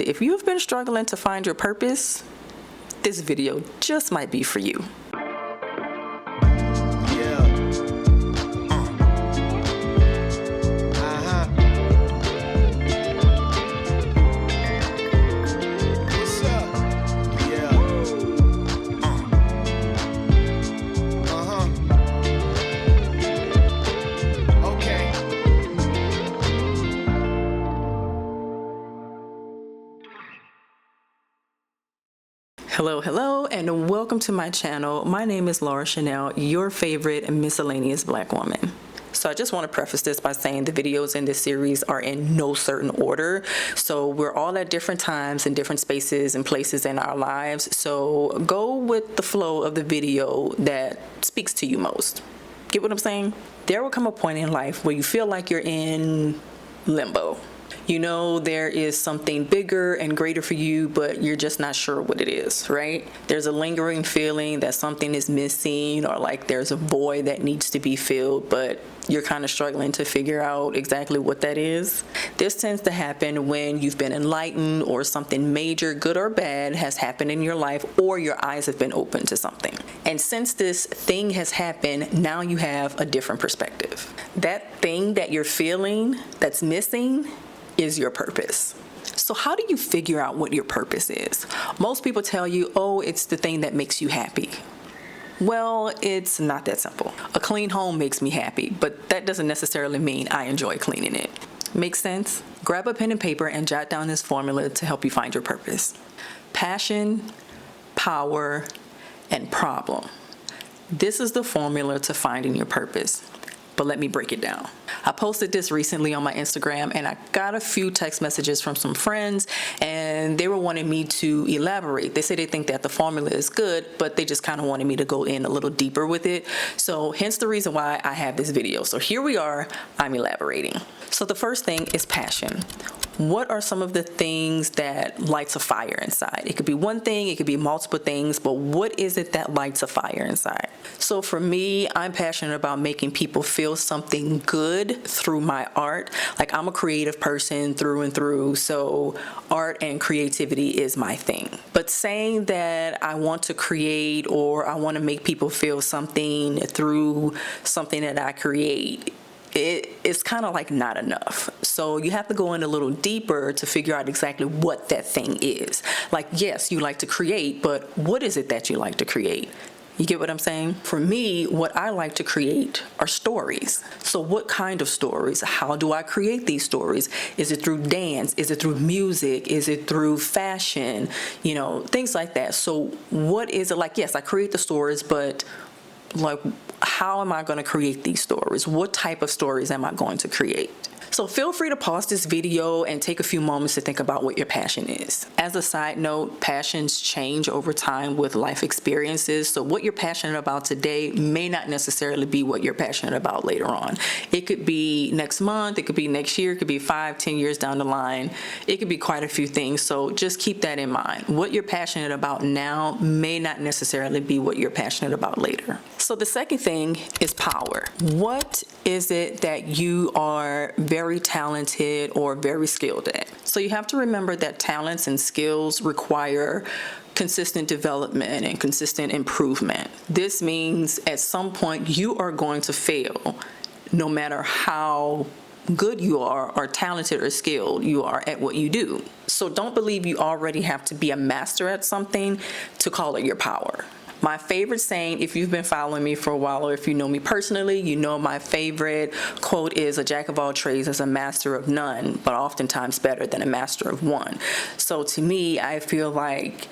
If you've been struggling to find your purpose, this video just might be for you. Hello, and welcome to my channel. My name is Laura Chanel, your favorite miscellaneous black woman. So I just want to preface this by saying the videos in this series are in no certain order. So we're all at different times and different spaces and places in our lives. So go with the flow of the video that speaks to you most. Get what I'm saying? There will come a point in life where you feel like you're in limbo. You know there is something bigger and greater for you, but you're just not sure what it is, right? There's a lingering feeling that something is missing, or like there's a void that needs to be filled, but you're kind of struggling to figure out exactly what that is. This tends to happen when you've been enlightened, or something major, good or bad, has happened in your life, or your eyes have been opened to something. And since this thing has happened, now you have a different perspective. That thing that you're feeling that's missing is your purpose. So how do you figure out what your purpose is? Most people tell you, oh, it's the thing that makes you happy. Well, it's not that simple. A clean home makes me happy, but that doesn't necessarily mean I enjoy cleaning it. Makes sense? Grab a pen and paper and jot down this formula to help you find your purpose. Passion, power, and problem. This is the formula to finding your purpose. But let me break it down. I posted this recently on my Instagram, and I got a few text messages from some friends, and they were wanting me to elaborate. They say they think that the formula is good, but they just kind of wanted me to go in a little deeper with it. So hence the reason why I have this video. So here we are, I'm elaborating. So the first thing is passion. What are some of the things that lights a fire inside? It could be one thing, it could be multiple things, but what is it that lights a fire inside? So for me, I'm passionate about making people feel something good through my art. Like, I'm a creative person through and through, so art and creativity is my thing. But saying that I want to create, or I want to make people feel something through something that I create, it's kind of like not enough. So you have to go in a little deeper to figure out exactly what that thing is. Like, yes, you like to create, but what is it that you like to create? You get what I'm saying? For me, what I like to create are stories. So what kind of stories? How do I create these stories? Is it through dance? Is it through music? Is it through fashion? You know, things like that. So what is it like? Yes, I create the stories, but like, how am I going to create these stories? What type of stories am I going to create? So feel free to pause this video and take a few moments to think about what your passion is. As a side note, passions change over time with life experiences. So what you're passionate about today may not necessarily be what you're passionate about later on. It could be next month, it could be next year, it could be 5-10 years down the line. It could be quite a few things. So just keep that in mind. What you're passionate about now may not necessarily be what you're passionate about later. So the second thing is power. What is it that you are very talented or very skilled at? So you have to remember that talents and skills require consistent development and consistent improvement. This means at some point you are going to fail, no matter how good you are, or talented or skilled you are at what you do. So don't believe you already have to be a master at something to call it your power. My favorite saying, if you've been following me for a while, or if you know me personally, you know my favorite quote is, "A jack of all trades is a master of none, but oftentimes better than a master of one." So to me, I feel like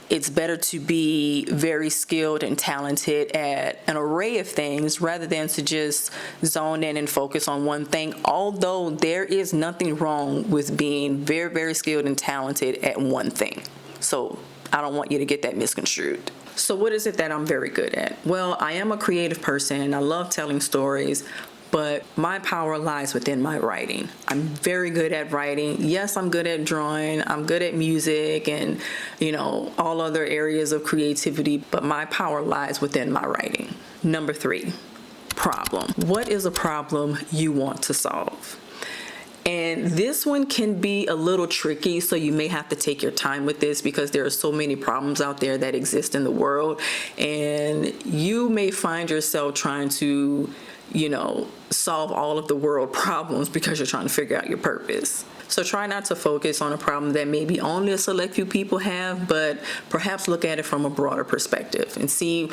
it's better to be very skilled and talented at an array of things rather than to just zone in and focus on one thing, although there is nothing wrong with being very, very skilled and talented at one thing. So I don't want you to get that misconstrued. So what is it that I'm very good at? Well, I am a creative person. I love telling stories, but my power lies within my writing. I'm very good at writing. Yes, I'm good at drawing. I'm good at music and, all other areas of creativity, but my power lies within my writing. Number 3, problem. What is a problem you want to solve? And this one can be a little tricky, so you may have to take your time with this because there are so many problems out there that exist in the world, and you may find yourself trying to, solve all of the world problems because you're trying to figure out your purpose. So try not to focus on a problem that maybe only a select few people have, but perhaps look at it from a broader perspective and see,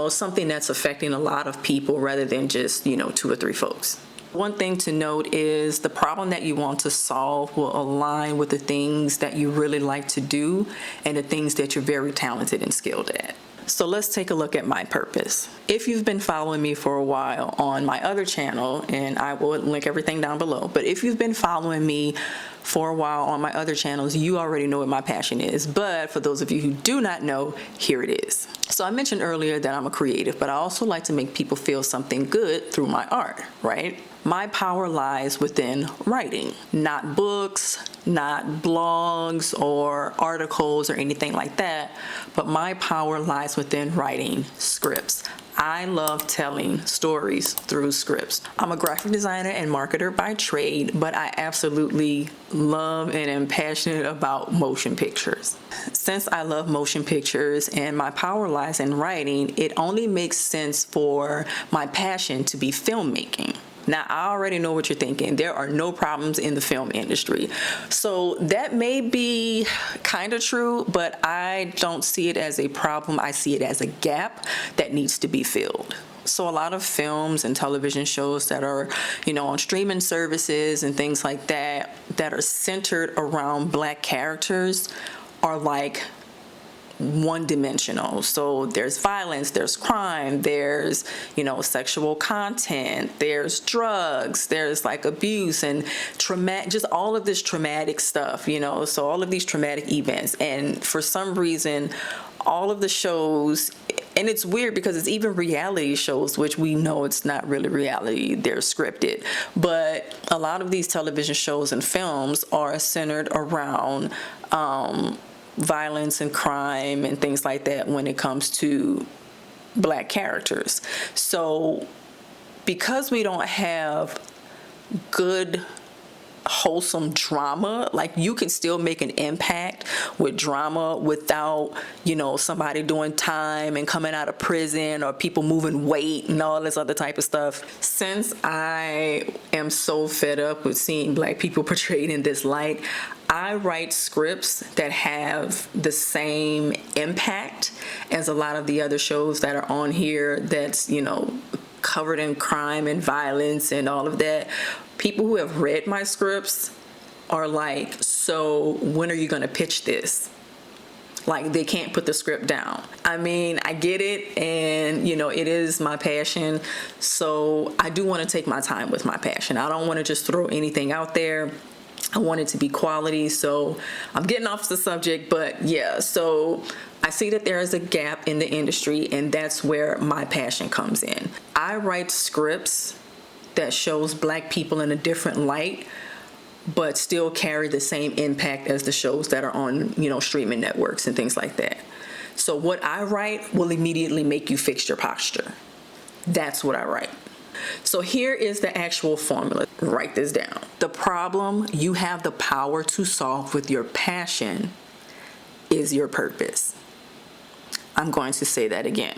something that's affecting a lot of people rather than just, 2 or 3 folks. One thing to note is the problem that you want to solve will align with the things that you really like to do and the things that you're very talented and skilled at. So let's take a look at my purpose. If you've been following me for a while on my other channel, and I will link everything down below, but if you've been following me for a while on my other channels, you already know what my passion is. But for those of you who do not know, here it is. So I mentioned earlier that I'm a creative, but I also like to make people feel something good through my art, right? My power lies within writing, not books, not blogs or articles or anything like that, but my power lies within writing scripts. I love telling stories through scripts. I'm a graphic designer and marketer by trade, but I absolutely love and am passionate about motion pictures. Since I love motion pictures and my power lies in writing, it only makes sense for my passion to be filmmaking. Now, I already know what you're thinking. There are no problems in the film industry. So that may be kind of true, but I don't see it as a problem. I see it as a gap that needs to be filled. So a lot of films and television shows that are, on streaming services and things like that, that are centered around Black characters are like one-dimensional. So there's violence, there's crime, there's sexual content, there's drugs, there's like abuse and just all of this traumatic stuff, so all of these traumatic events. And for some reason, all of the shows, and it's weird because it's even reality shows, which we know it's not really reality, they're scripted, but a lot of these television shows and films are centered around violence and crime and things like that when it comes to Black characters. So because we don't have good wholesome drama, like you can still make an impact with drama without somebody doing time and coming out of prison or people moving weight and all this other type of stuff. Since I am so fed up with seeing Black people portrayed in this light, I write scripts that have the same impact as a lot of the other shows that are on here that's covered in crime and violence and all of that. People who have read my scripts are like, so when are you going to pitch this? Like, they can't put the script down. I mean, I get it, and it is my passion, so I do want to take my time with my passion. I don't want to just throw anything out there. I want it to be quality, so I'm getting off the subject, but yeah, so I see that there is a gap in the industry, and that's where my passion comes in. I write scripts that shows Black people in a different light, but still carry the same impact as the shows that are on, streaming networks and things like that. So what I write will immediately make you fix your posture. That's what I write. So here is the actual formula. Write this down. The problem you have the power to solve with your passion is your purpose. I'm going to say that again.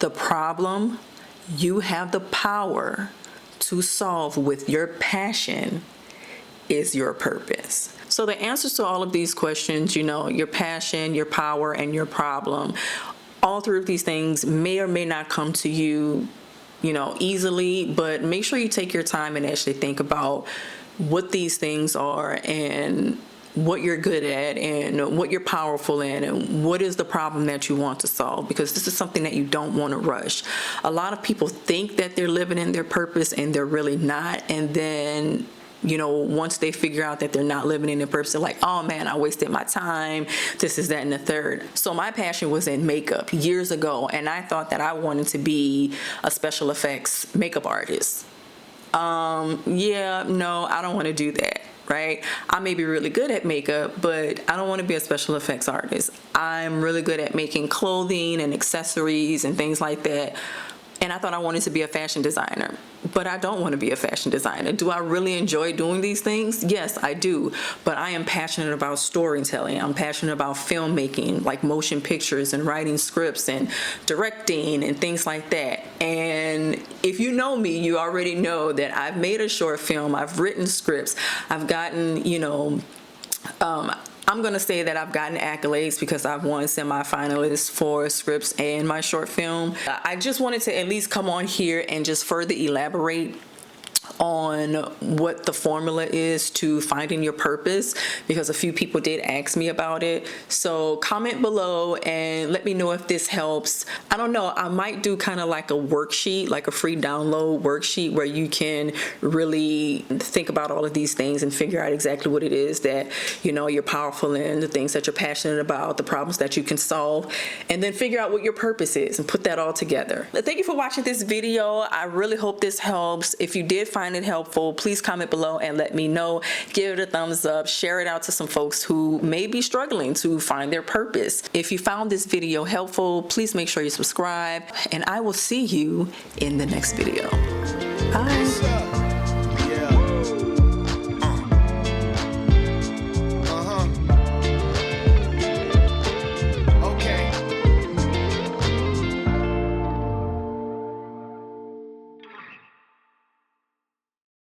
The problem you have the power to solve with your passion is your purpose. So the answers to all of these questions, your passion, your power, and your problem, all 3 of these things may or may not come to you easily, but make sure you take your time and actually think about what these things are and what you're good at and what you're powerful in and what is the problem that you want to solve, because this is something that you don't want to rush. A lot of people think that they're living in their purpose and they're really not, and then once they figure out that they're not living in their purpose, they're like, oh man, I wasted my time, this is that and the third. So my passion was in makeup years ago, and I thought that I wanted to be a special effects makeup artist. No, I don't want to do that, right? I may be really good at makeup, but I don't want to be a special effects artist. I'm really good at making clothing and accessories and things like that. and I thought I wanted to be a fashion designer, but I don't want to be a fashion designer. Do I really enjoy doing these things? Yes, I do, but I am passionate about storytelling. I'm passionate about filmmaking, like motion pictures and writing scripts and directing and things like that. And if you know me, you already know that I've made a short film, I've written scripts, I've gotten, I'm going to say that I've gotten accolades because I've won semi-finalists for scripts and my short film. I just wanted to at least come on here and just further elaborate on what the formula is to finding your purpose, because a few people did ask me about it. So comment below and let me know if this helps. I don't know, I might do kind of like a worksheet, like a free download worksheet where you can really think about all of these things and figure out exactly what it is that you're powerful in, the things that you're passionate about, the problems that you can solve, and then figure out what your purpose is and put that all together. Thank you for watching this video. I really hope this helps. If you did find it helpful, please comment below and let me know. Give it a thumbs up, share it out to some folks who may be struggling to find their purpose. If you found this video helpful, please make sure you subscribe, and I will see you in the next video. Bye.